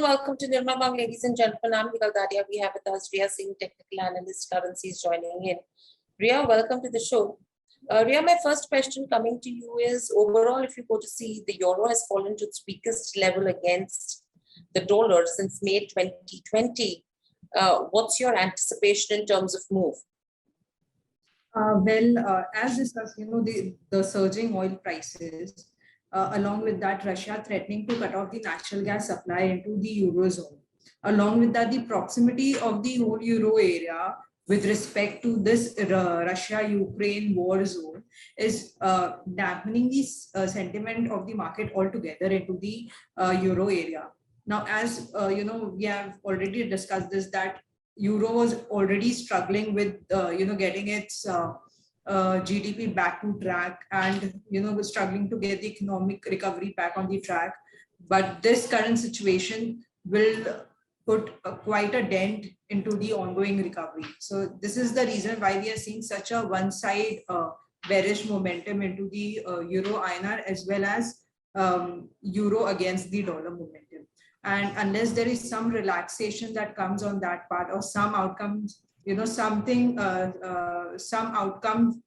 welcome to Nirma Bang, ladies and gentlemen. I'm Hiral Dadia. We have with us Ria Singh, technical analyst, currencies joining in. Ria, welcome to the show. Ria, my first question coming to you is, overall, if you go to see, the euro has fallen to its weakest level against the dollar since May 2020. What's your anticipation in terms of move? As discussed, the surging oil prices, along with that, Russia threatening to cut off the natural gas supply into the Eurozone. Along with that, the proximity of the whole Euro area with respect to this Russia-Ukraine war zone is dampening the sentiment of the market altogether into the Euro area. Now, as we have already discussed this, that Euro was already struggling with getting its GDP back to track, and was struggling to get the economic recovery back on the track. But this current situation will put quite a dent into the ongoing recovery. So this is the reason why we are seeing such a one-side bearish momentum into the Euro INR, as well as Euro against the dollar momentum. And unless there is some relaxation that comes on that part, or some outcomes, some outcome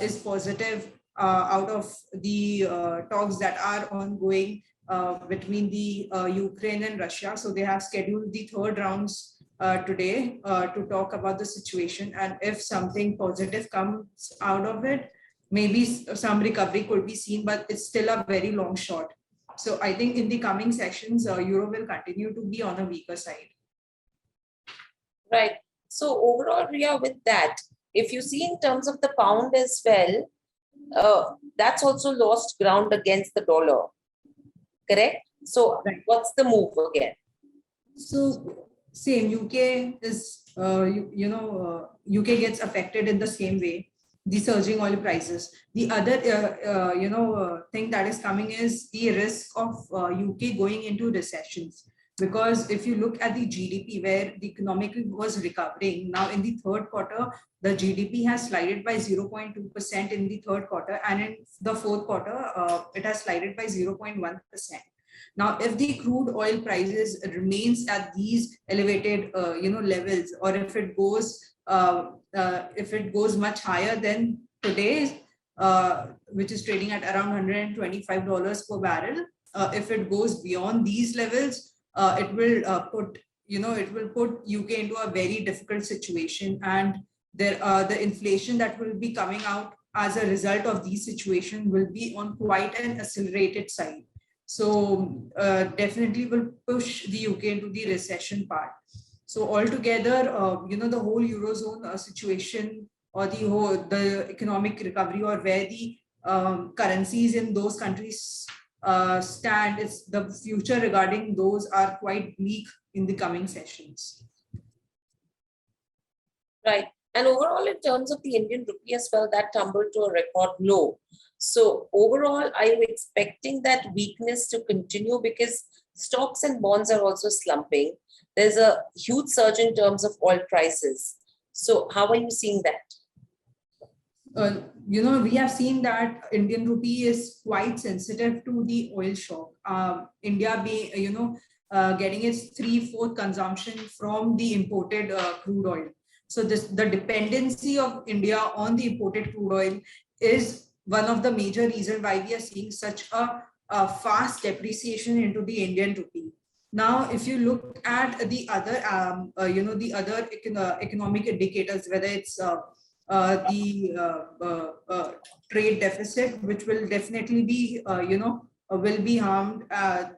is positive out of the talks that are ongoing between the Ukraine and Russia. So they have scheduled the third rounds today to talk about the situation. And if something positive comes out of it, maybe some recovery could be seen, but it's still a very long shot. So I think in the coming sessions, Euro will continue to be on a weaker side. Right. So overall, Ria, with that, if you see in terms of the pound as well, that's also lost ground against the dollar. Correct? So right. What's the move again? So same, UK is, UK gets affected in the same way. The surging oil prices. The other, thing that is coming is the risk of UK going into recessions. Because if you look at the GDP, where the economic was recovering, now in the third quarter, the GDP has slided by 0.2% in the third quarter, and in the fourth quarter, it has slided by 0.1%. Now, if the crude oil prices remains at these elevated, levels, or if it goes much higher than today, which is trading at around $125 per barrel, if it goes beyond these levels, it will put UK into a very difficult situation, and the inflation that will be coming out as a result of these situations will be on quite an accelerated side. So definitely will push the UK into the recession part. So altogether, the whole Eurozone situation, or the economic recovery, or where the currencies in those countries stand, is the future regarding those are quite bleak in the coming sessions. Right. And overall, in terms of the Indian rupee as well, that tumbled to a record low. So overall, are you expecting that weakness to continue, because stocks and bonds are also slumping? There's a huge surge in terms of oil prices. So how are you seeing that? We have seen that Indian rupee is quite sensitive to the oil shock. India being, getting its 3/4 consumption from the imported crude oil. So the dependency of India on the imported crude oil is one of the major reasons why we are seeing such a fast depreciation into the Indian rupee. Now, if you look at the other, economic indicators, whether it's the trade deficit, which will definitely be, will be harmed.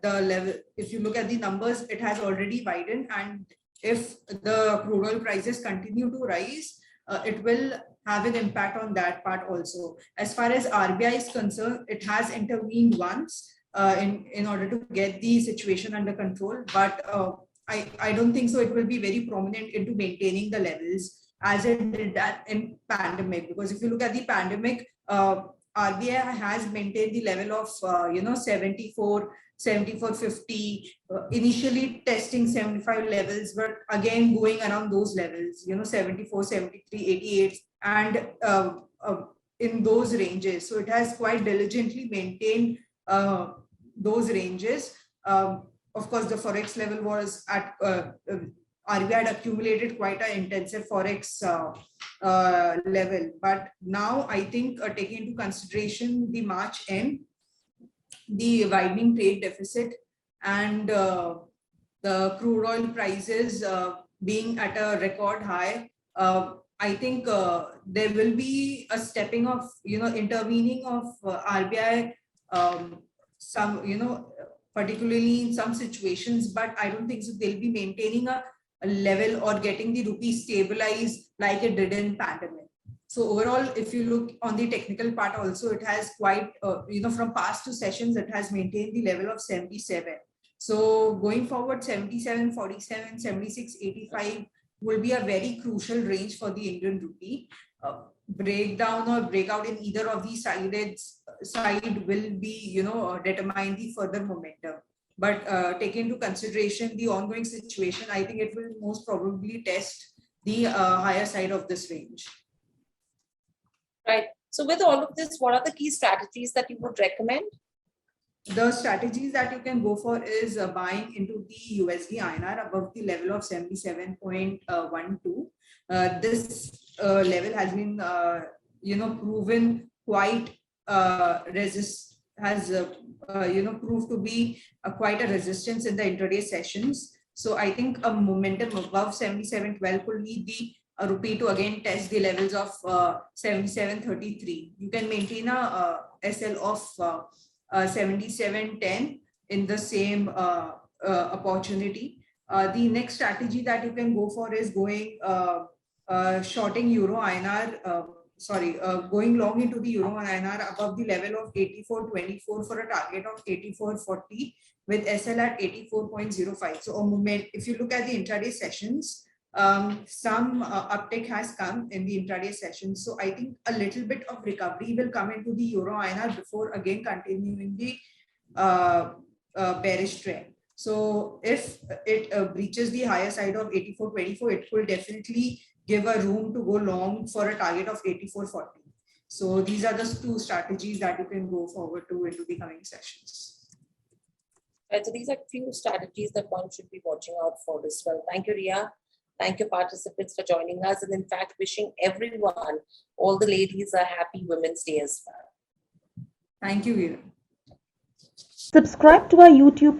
The level, if you look at the numbers, it has already widened, and if the crude oil prices continue to rise, it will have an impact on that part also. As far as RBI is concerned, it has intervened once in order to get the situation under control, but I don't think so it will be very prominent into maintaining the levels as it did that in pandemic. Because if you look at the pandemic, RBI has maintained the level of 74.50, initially testing 75 levels, but again going around those levels, 74, 73, 88, and in those ranges. So it has quite diligently maintained those ranges. of course, the forex level was at RBI had accumulated quite an intensive forex level, but now I think taking into consideration the March end, the widening trade deficit, and the crude oil prices being at a record high, I think there will be a stepping of, intervening of RBI, particularly in some situations, but I don't think so they'll be maintaining a level or getting the rupee stabilized like it did in pandemic. So overall, if you look on the technical part also, it has quite, from past two sessions, it has maintained the level of 77. So going forward, 77, 47, 76, 85 will be a very crucial range for the Indian rupee. Breakdown or breakout in either of these side will be, determine the further momentum. But take into consideration the ongoing situation, I think it will most probably test the higher side of this range. Right. So with all of this, what are the key strategies that you would recommend? The strategies that you can go for is buying into the USD INR above the level of 77.12. This level has been, proven quite proved to be quite a resistance in the intraday sessions. So I think a momentum above 77.12 could lead the rupee to again test the levels of 77.33. You can maintain a SL of 77.10 in the same opportunity. The next strategy that you can go for is going shorting Euro INR, going long into the Euro INR above the level of 84.24 for a target of 84.40 with SL at 84.05. So a moment, if you look at the intraday sessions, some uptick has come in the intraday session. So I think a little bit of recovery will come into the Euro INR before again continuing the bearish trend. So if it breaches the higher side of 84.24, it will definitely give a room to go long for a target of 84.40. So these are the two strategies that you can go forward to into the coming sessions. Right, so these are few strategies that one should be watching out for as well. Thank you, Ria. Thank you, participants, for joining us, and in fact, wishing everyone, all the ladies, a happy Women's Day as well. Thank you, Veera. Subscribe to our YouTube